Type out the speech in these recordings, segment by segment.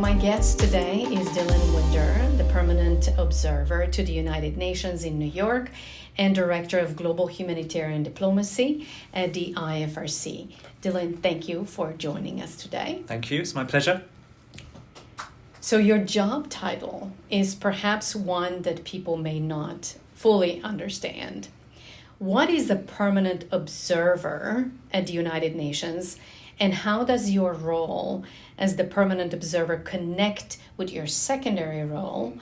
My guest today is Dylan Winder, the permanent observer to the United Nations in New York and Director of Global Humanitarian Diplomacy at the IFRC. Dylan, thank you for joining us today. Thank you. It's my pleasure. So your job title is perhaps one that people may not fully understand. What is a permanent observer at the United Nations, and how does your role as the permanent observer connect with your secondary role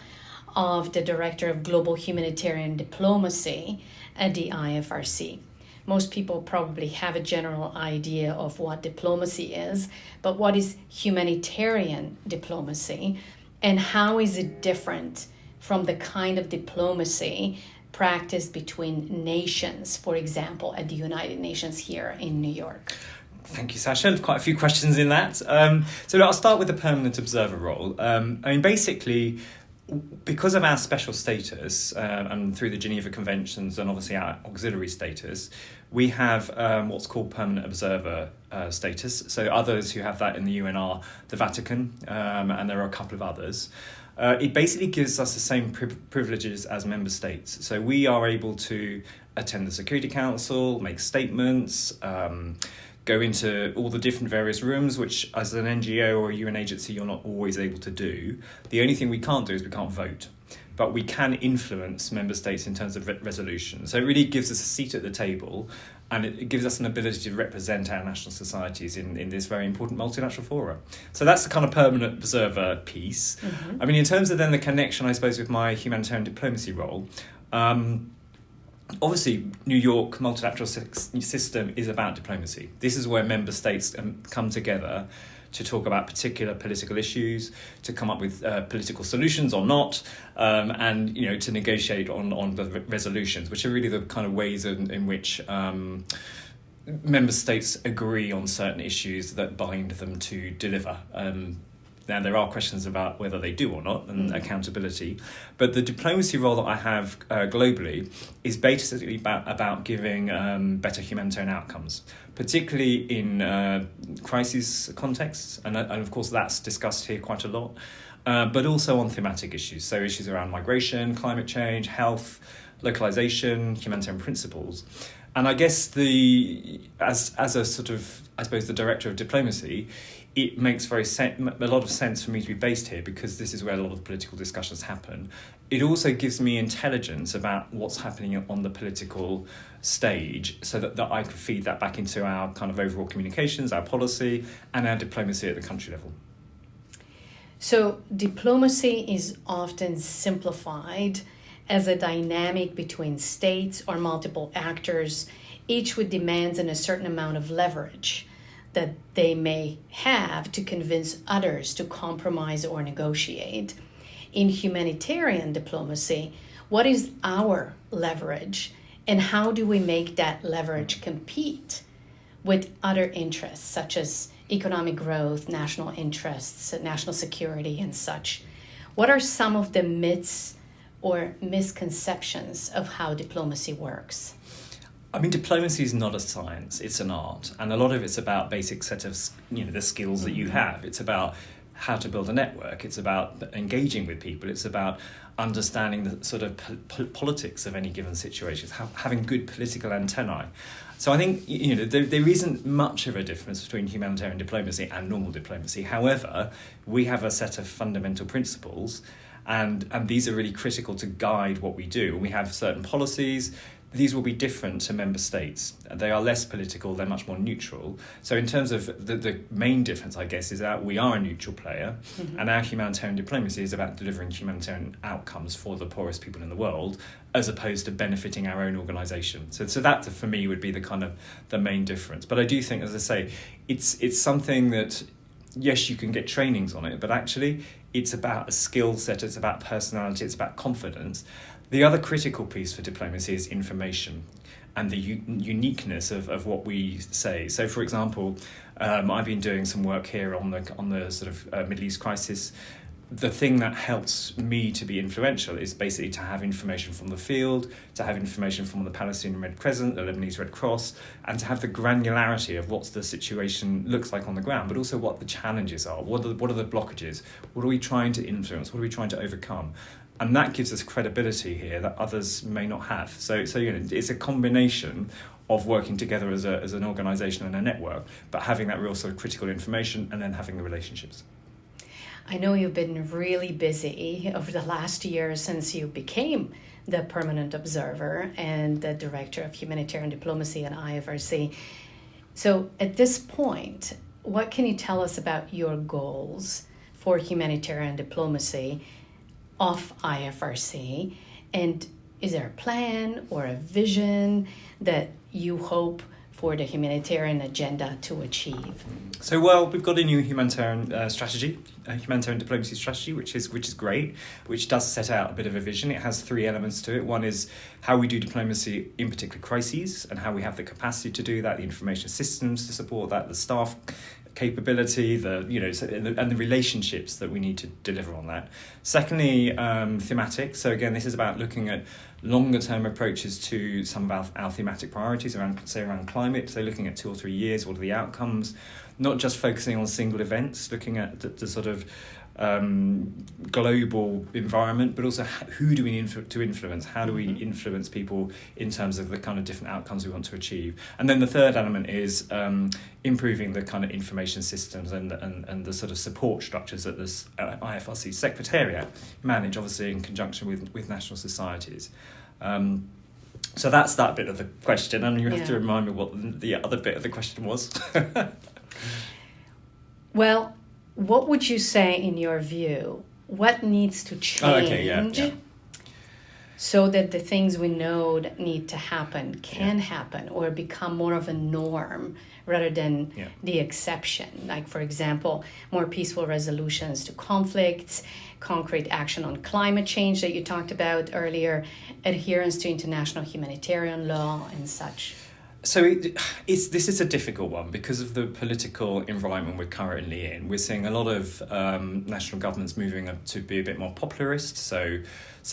of the Director of Global Humanitarian Diplomacy at the IFRC? Most people probably have a general idea of what diplomacy is, but what is humanitarian diplomacy, and how is it different from the kind of diplomacy practiced between nations, for example, at the United Nations here in New York? Thank you, Sasha. Quite a few questions in that. So I'll start with the permanent observer role. Basically, because of our special status and through the Geneva Conventions and obviously our auxiliary status, we have what's called permanent observer status. So others who have that in the UN are the Vatican, and there are a couple of others. It basically gives us the same privileges as member states. So we are able to attend the Security Council, make statements, go into all the different various rooms, which as an NGO or a UN agency, you're not always able to do. The only thing we can't do is we can't vote, but we can influence member states in terms of resolution. So it really gives us a seat at the table, and it gives us an ability to represent our national societies in this very important multilateral forum. So that's the kind of permanent observer piece. Mm-hmm. In terms of then the connection, I suppose, with my humanitarian diplomacy role, obviously, New York multilateral system is about diplomacy. This is where member states come together to talk about particular political issues, to come up with political solutions or not, and to negotiate on the resolutions, which are really the kind of ways in which member states agree on certain issues that bind them to deliver. Now, there are questions about whether they do or not, and accountability. But the diplomacy role that I have globally is basically about giving better humanitarian outcomes, particularly in crisis contexts. And of course, that's discussed here quite a lot, but also on thematic issues. So issues around migration, climate change, health, localization, humanitarian principles. And I guess as a sort of, I suppose, the director of diplomacy, it makes a lot of sense for me to be based here, because this is where a lot of political discussions happen. It also gives me intelligence about what's happening on the political stage, so that I can feed that back into our kind of overall communications, our policy, and our diplomacy at the country level. So diplomacy is often simplified as a dynamic between states or multiple actors, each with demands and a certain amount of leverage that they may have to convince others to compromise or negotiate. In humanitarian diplomacy, what is our leverage, and how do we make that leverage compete with other interests such as economic growth, national interests, national security, and such? What are some of the myths or misconceptions of how diplomacy works? Diplomacy is not a science, it's an art. And a lot of it's about basic set of, the skills that you have. It's about how to build a network. It's about engaging with people. It's about understanding the sort of politics of any given situation, having good political antennae. So I think, there isn't much of a difference between humanitarian diplomacy and normal diplomacy. However, we have a set of fundamental principles, and these are really critical to guide what we do. We have certain policies. These will be different to member states. They are less political, they're much more neutral. So in terms of the main difference, I guess, is that we are a neutral player, and our humanitarian diplomacy is about delivering humanitarian outcomes for the poorest people in the world, as opposed to benefiting our own organisation. So that, for me, would be the kind of the main difference. But I do think, as I say, it's something that, yes, you can get trainings on it, but actually it's about a skill set, it's about personality, it's about confidence. The other critical piece for diplomacy is information and the uniqueness of what we say. So, for example, I've been doing some work here on the sort of Middle East crisis. the thing that helps me to be influential is basically to have information from the field, to have information from the Palestinian Red Crescent, the Lebanese Red Cross, and to have the granularity of what the situation looks like on the ground, but also what the challenges are, what are the blockages, what are we trying to influence, what are we trying to overcome. And that gives us credibility here that others may not have. So it's a combination of working together as an organisation and a network, but having that real sort of critical information and then having the relationships. I know you've been really busy over the last year since you became the permanent observer and the director of humanitarian diplomacy at IFRC. So at this point, what can you tell us about your goals for humanitarian diplomacy of IFRC? And is there a plan or a vision that you hope for the humanitarian agenda to achieve? So, well, we've got a new humanitarian strategy, a humanitarian diplomacy strategy, which is great, which does set out a bit of a vision. It has three elements to it. One is how we do diplomacy in particular crises and how we have the capacity to do that, the information systems to support that, the staff capability, and the relationships that we need to deliver on that. Secondly, thematic. So again, this is about looking at longer term approaches to some of our thematic priorities around climate. So looking at 2 or 3 years, what are the outcomes? Not just focusing on single events, looking at the sort of global environment, but also who do we need to influence? How do we influence people in terms of the kind of different outcomes we want to achieve? And then the third element is improving the kind of information systems and the sort of support structures that this IFRC Secretariat manage, obviously in conjunction with national societies. So that's that bit of the question, and you have to remind me what the other bit of the question was. Well, what would you say, in your view, what needs to change so that the things we know that need to happen can happen or become more of a norm rather than the exception? Like, for example, more peaceful resolutions to conflicts, concrete action on climate change that you talked about earlier, adherence to international humanitarian law and such. So this is a difficult one because of the political environment we're currently in. We're seeing a lot of national governments moving up to be a bit more popularist, so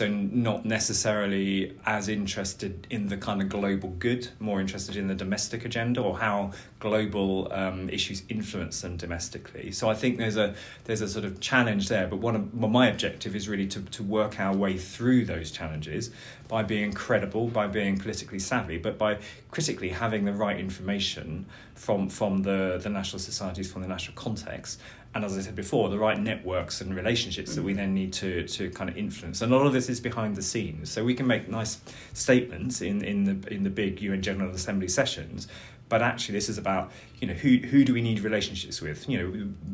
not necessarily as interested in the kind of global good, more interested in the domestic agenda or how global issues influence them domestically. So I think there's a sort of challenge there. But my objective is really to work our way through those challenges by being credible, by being politically savvy, but by critically having the right information from the national societies, from the national context. And as I said before, the right networks and relationships that we then need to kind of influence. And a lot of this is behind the scenes. So we can make nice statements in the big UN General Assembly sessions, but actually this is about, who do we need relationships with?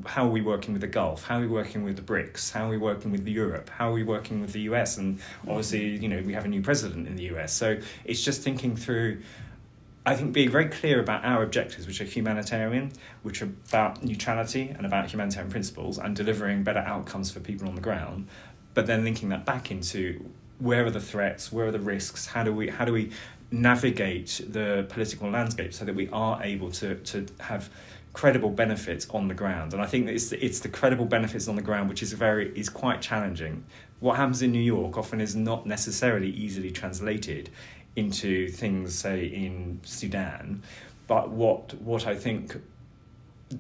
How are we working with the Gulf? How are we working with the BRICS? How are we working with Europe? How are we working with the US? And obviously, we have a new president in the US. So it's just thinking through, I think, being very clear about our objectives, which are humanitarian, which are about neutrality and about humanitarian principles and delivering better outcomes for people on the ground, but then linking that back into where are the threats, where are the risks, how do we navigate the political landscape so that we are able to have credible benefits on the ground. And I think that it's the credible benefits on the ground which is quite challenging. What happens in New York often is not necessarily easily translated into things, say, in Sudan. But what I think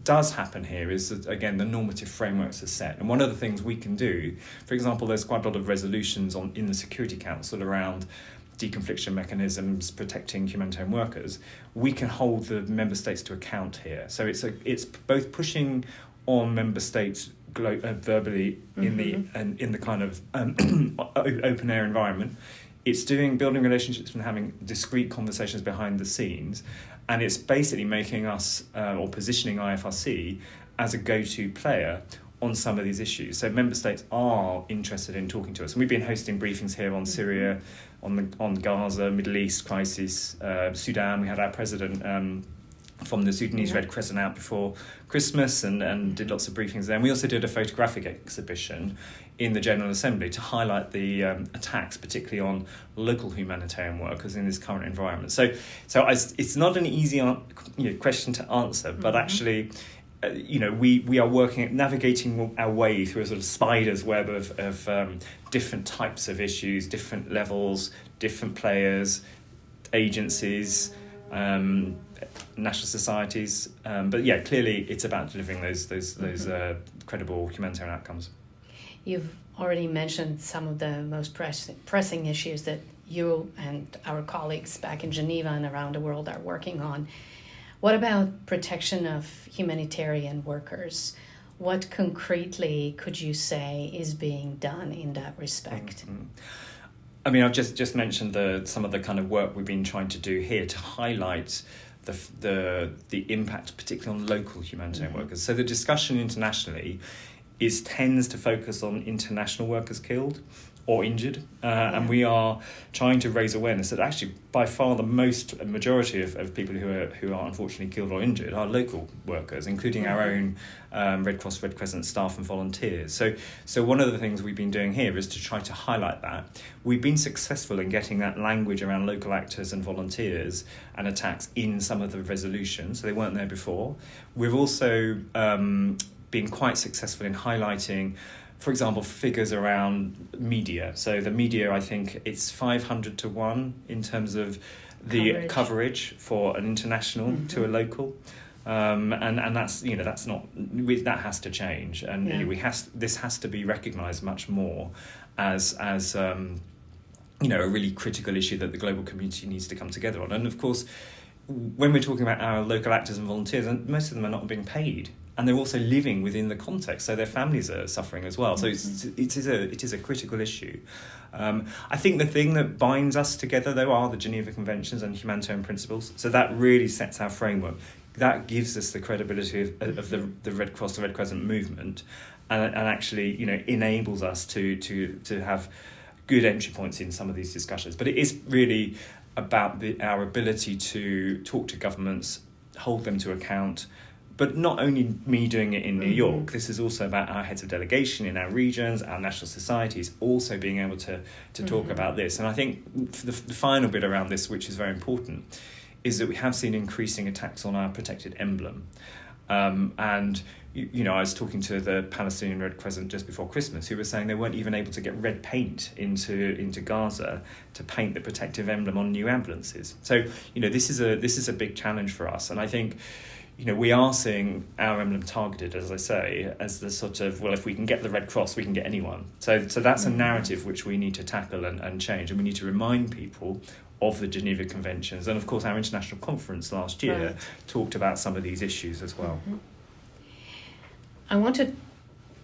does happen here is that, again, the normative frameworks are set. And one of the things we can do, for example, there's quite a lot of resolutions in the Security Council around deconfliction mechanisms, protecting humanitarian workers. We can hold the member states to account here. So it's both pushing on member states verbally in the kind of open air environment. It's building relationships and having discrete conversations behind the scenes, and it's basically making us or positioning IFRC as a go-to player on some of these issues. So member states are interested in talking to us, and we've been hosting briefings here on Syria, on Gaza, Middle East crisis, Sudan. We had our president from the Sudanese Red Crescent out before Christmas and did lots of briefings there. And we also did a photographic exhibition in the General Assembly to highlight the attacks, particularly on local humanitarian workers in this current environment. So it's not an easy question to answer, but actually we are navigating our way through a sort of spider's web of different types of issues, different levels, different players, agencies, national societies. But yeah, clearly it's about delivering those credible humanitarian outcomes. You've already mentioned some of the most pressing issues that you and our colleagues back in Geneva and around the world are working on. What about protection of humanitarian workers? What concretely could you say is being done in that respect? Mm-hmm. I mean, I've just mentioned some of the kind of work we've been trying to do here to highlight the impact, particularly on local humanitarian workers. So the discussion internationally tends to focus on international workers killed or injured, and we are trying to raise awareness that actually by far the majority of people who are unfortunately killed or injured are local workers, including our own Red Cross, Red Crescent staff and volunteers. So one of the things we've been doing here is to try to highlight that. We've been successful in getting that language around local actors and volunteers and attacks in some of the resolutions, so they weren't there before. We've also been quite successful in highlighting, for example, figures around media. So the media, I think it's 500 to 1 in terms of the coverage for an international to a local. And that's not, that has to change, and this has to be recognised much more as a really critical issue that the global community needs to come together on. And of course, when we're talking about our local actors and volunteers, and most of them are not being paid, and they're also living within the context, so their families are suffering as well. So it is a critical issue. I think the thing that binds us together, though, are the Geneva Conventions and humanitarian principles. So that really sets our framework. That gives us the credibility of the Red Cross, the Red Crescent movement, and actually enables us to have good entry points in some of these discussions. But it is really about our ability to talk to governments, hold them to account. But not only me doing it in New York, this is also about our heads of delegation in our regions, our national societies, also being able to talk about this. And I think the final bit around this, which is very important, is that we have seen increasing attacks on our protected emblem. And I was talking to the Palestinian Red Crescent just before Christmas, who were saying they weren't even able to get red paint into Gaza to paint the protective emblem on new ambulances. So this is a big challenge for us, and I think we are seeing our emblem targeted, as I say, as the sort of, well, if we can get the Red Cross, we can get anyone. So that's a narrative which we need to tackle and change, and we need to remind people of the Geneva Conventions. And of course, our international conference last year talked about some of these issues as well. I want to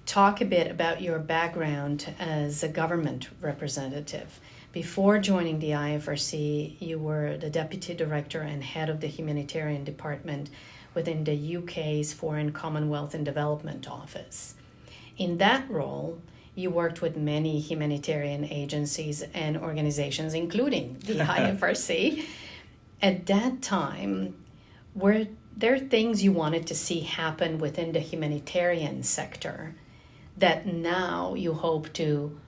talk a bit about your background as a government representative. Before joining the IFRC, you were the Deputy Director and Head of the Humanitarian Department within the UK's Foreign Commonwealth and Development Office. In that role, you worked with many humanitarian agencies and organizations, including the IFRC. At that time, were there things you wanted to see happen within the humanitarian sector that now you hope to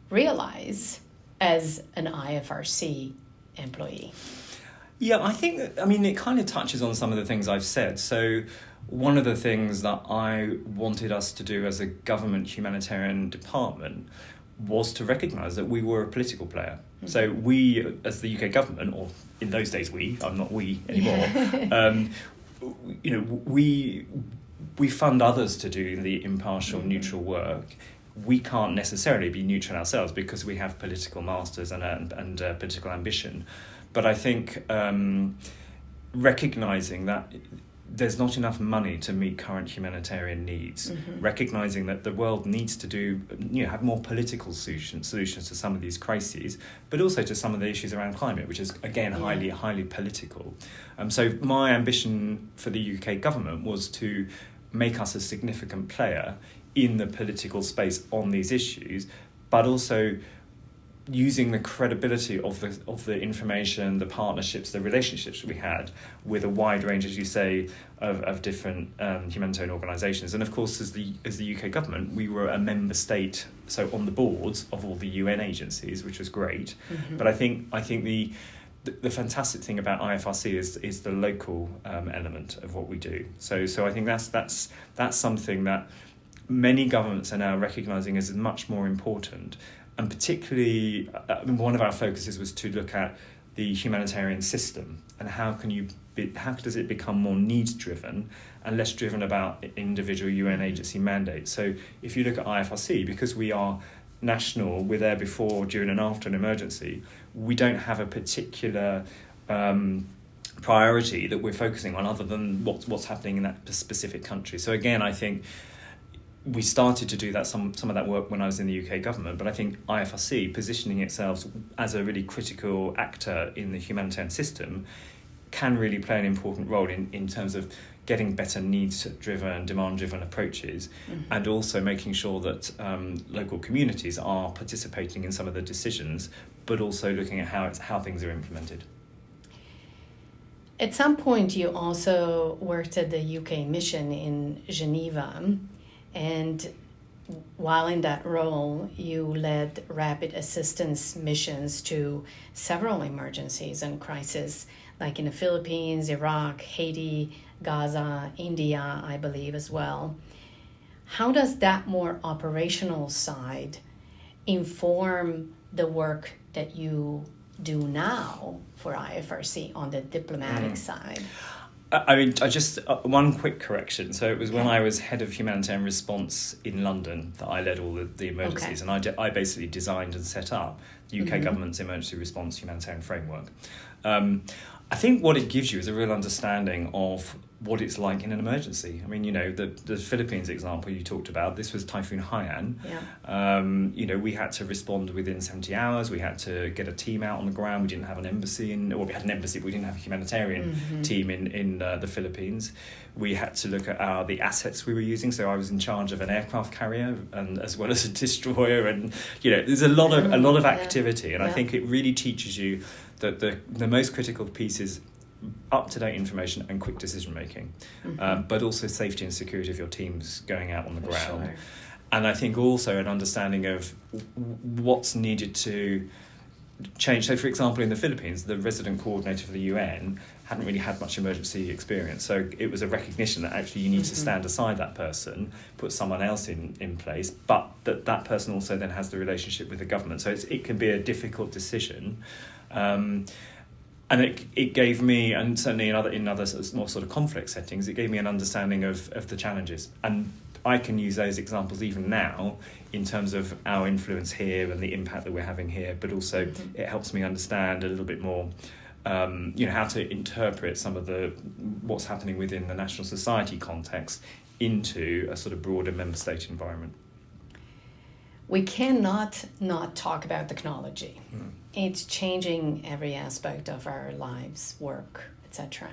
realize as an IFRC employee? Yeah, it kind of touches on some of the things I've said. So one of the things that I wanted us to do as a government humanitarian department was to recognise that we were a political player. Mm-hmm. So we, as the UK government, or in those days I'm not we anymore, we fund others to do the impartial, neutral work. We can't necessarily be neutral ourselves because we have political masters and political ambition. But I think recognising that there's not enough money to meet current humanitarian needs, recognising that the world needs to have more political solutions to some of these crises, but also to some of the issues around climate, which is, again, highly political. So my ambition for the UK government was to make us a significant player in the political space on these issues, but also using the credibility of the information, the partnerships, the relationships we had with a wide range, as you say, of different humanitarian organisations. And of course, as the UK government, we were a member state, so on the boards of all the UN agencies, which was great. But I think the the fantastic thing about IFRC is the local element of what we do. So I think that's something that many governments are now recognising as much more important, and particularly one of our focuses was to look at the humanitarian system and how does it become more needs driven and less driven about individual UN agency mandates. So if you look at IFRC, because we are national, we're there before, during and after an emergency, we don't have a particular priority that we're focusing on other than what's happening in that specific country. So again, I think we started to do that some of that work when I was in the UK government, but I think IFRC positioning itself as a really critical actor in the humanitarian system can really play an important role in terms of getting better needs-driven, demand-driven approaches, and also making sure that local communities are participating in some of the decisions, but also looking at how things are implemented. At some point, you also worked at the UK mission in Geneva, and while in that role, you led rapid assistance missions to several emergencies and crises, like in the Philippines, Iraq, Haiti, Gaza, India, I believe as well. How does that more operational side inform the work that you do now for IFRC on the diplomatic side? I mean, I just one quick correction. So it was when I was head of humanitarian response in London that I led all the emergencies, and I basically designed and set up the UK government's emergency response humanitarian framework. I think what it gives you is a real understanding of what it's like in an emergency. I mean, the Philippines example you talked about, this was Typhoon Haiyan. Yeah. We had to respond within 70 hours. We had to get a team out on the ground. We didn't have an embassy we had an embassy, but we didn't have a humanitarian team in the Philippines. We had to look at the assets we were using. So I was in charge of an aircraft carrier and as well as a destroyer, and there's a lot of activity, and I think it really teaches you that the most critical piece is up-to-date information and quick decision-making, but also safety and security of your teams going out on the ground. Sure. And I think also an understanding of what's needed to change. So, for example, in the Philippines, the resident coordinator for the UN hadn't really had much emergency experience. So it was a recognition that actually you need to stand aside that person, put someone else in place, but that person also then has the relationship with the government. So it can be a difficult decision. And it gave me, and certainly in other more sort of conflict settings, it gave me an understanding of the challenges. And I can use those examples even now in terms of our influence here and the impact that we're having here, but also it helps me understand a little bit more how to interpret some of what's happening within the national society context into a sort of broader member state environment. We cannot not talk about technology. It's changing every aspect of our lives, work, etc.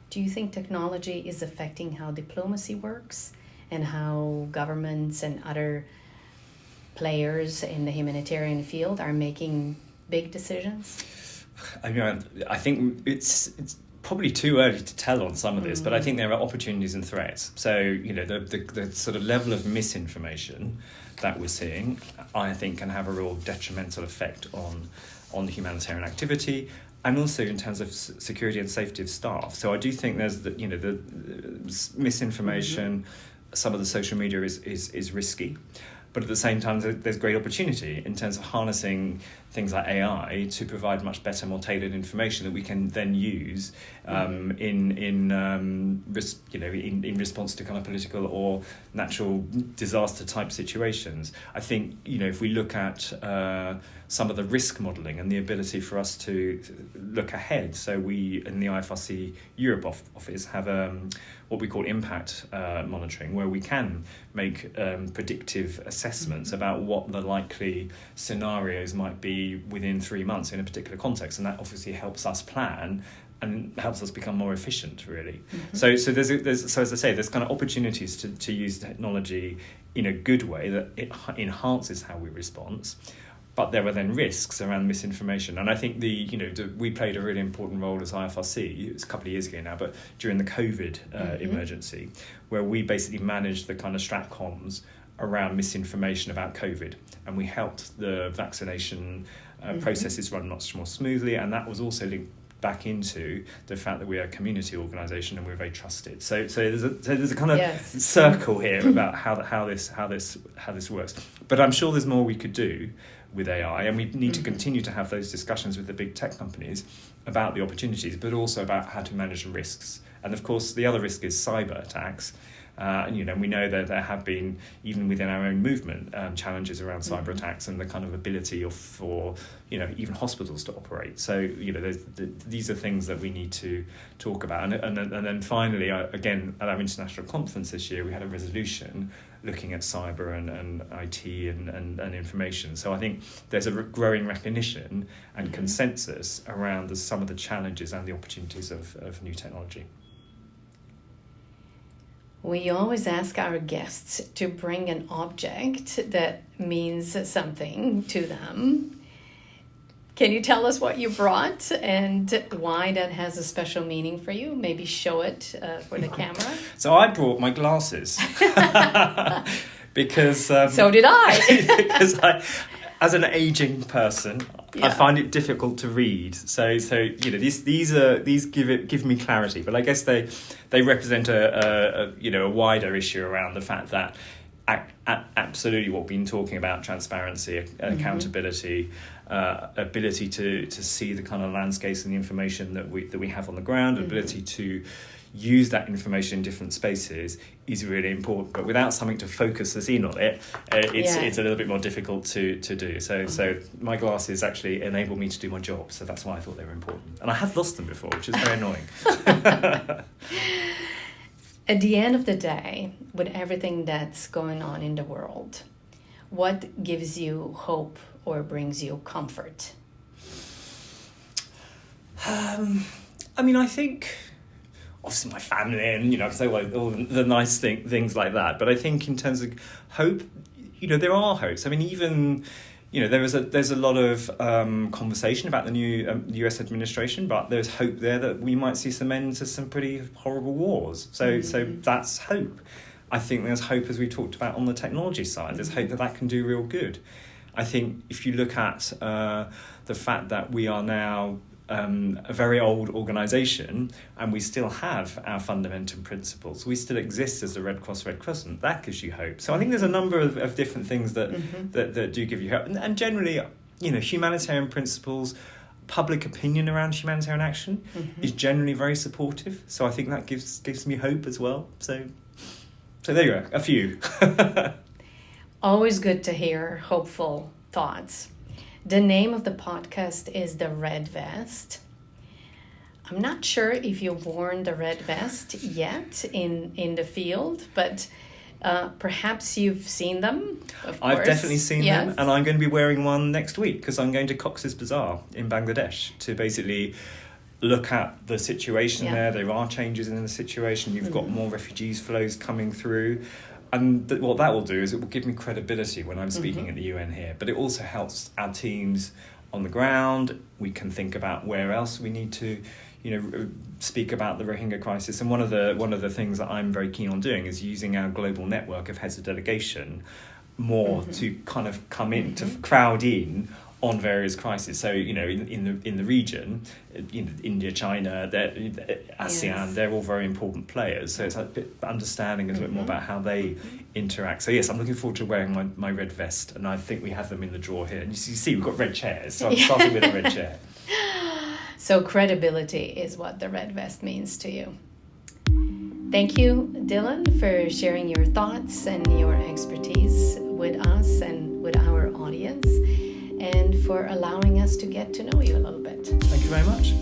Do you think technology is affecting how diplomacy works and how governments and other players in the humanitarian field are making big decisions? I mean, I think it's probably too early to tell on some of this, but I think there are opportunities and threats. So, the sort of level of misinformation that we're seeing, I think, can have a real detrimental effect on the humanitarian activity, and also in terms of security and safety of staff. So I do think there's the misinformation, some of the social media is risky. But at the same time, there's great opportunity in terms of harnessing things like AI to provide much better, more tailored information that we can then use in response to kind of political or natural disaster type situations. I think if we look at some of the risk modelling and the ability for us to look ahead. So we in the IFRC Europe office have what we call impact monitoring, where we can make predictive assessments about what the likely scenarios might be within 3 months in a particular context, and that obviously helps us plan and helps us become more efficient, really. So there's as I say, there's kind of opportunities to use technology in a good way that it enhances how we respond. But there were then risks around misinformation, and I think we played a really important role as IFRC. It was a couple of years ago now, but during the COVID emergency, where we basically managed the kind of stratcoms around misinformation about COVID, and we helped the vaccination processes run much more smoothly, and that was also linked back into the fact that we are a community organisation and we're very trusted. So there's a kind of circle here about how this works. But I'm sure there's more we could do with AI, and we need to continue to have those discussions with the big tech companies about the opportunities, but also about how to manage the risks. And of course, the other risk is cyber attacks. And we know that there have been, even within our own movement, challenges around cyber attacks and the kind of ability for even hospitals to operate. So these are things that we need to talk about. And then finally, again, at our international conference this year, we had a resolution looking at cyber and IT and information. So I think there's a growing recognition and consensus around some of the challenges and the opportunities of new technology. We always ask our guests to bring an object that means something to them. Can you tell us what you brought and why that has a special meaning for you? Maybe show it for the camera. So I brought my glasses because... so did I. Because as an aging person, I find it difficult to read. So these give me clarity, but I guess they represent a wider issue around the fact that absolutely what we've been talking about: transparency, accountability, ability to see the kind of landscapes and the information that we have on the ground, ability to use that information in different spaces is really important. But without something to focus us in on it, it's a little bit more difficult to do. So my glasses actually enable me to do my job. So that's why I thought they were important. And I have lost them before, which is very annoying. At the end of the day, with everything that's going on in the world, what gives you hope or brings you comfort? I think... obviously my family and, I can say all the nice things like that. But I think in terms of hope, there are hopes. Even, there's a lot of conversation about the new US administration, but there's hope there that we might see some end to some pretty horrible wars. So that's hope. I think there's hope, as we talked about, on the technology side. There's hope that can do real good. I think if you look at the fact that we are now a very old organisation and we still have our fundamental principles, we still exist as the Red Cross, Red Crescent, that gives you hope. So I think there's a number of different things that do give you hope. And generally, humanitarian principles, public opinion around humanitarian action is generally very supportive. So I think that gives me hope as well. So there you go, a few. Always good to hear hopeful thoughts. The name of the podcast is The Red Vest. I'm not sure if you've worn the red vest yet in the field, but perhaps you've seen them, of course. I've definitely seen them, and I'm going to be wearing one next week because I'm going to Cox's Bazar in Bangladesh to basically look at the situation there. There are changes in the situation. You've got more refugees flows coming through. And what that will do is it will give me credibility when I'm speaking at the UN here. But it also helps our teams on the ground. We can think about where else we need to, speak about the Rohingya crisis. And one of the things that I'm very keen on doing is using our global network of heads of delegation more to kind of come in, to crowd in on various crises. So, in the region, India, China, ASEAN, they're all very important players. So it's a bit understanding a little bit more about how they interact. So yes, I'm looking forward to wearing my red vest, and I think we have them in the drawer here. And you see, we've got red chairs, so I'm starting with a red chair. So credibility is what the red vest means to you. Thank you, Dylan, for sharing your thoughts and your expertise with us and with our audience, and for allowing us to get to know you a little bit. Thank you very much.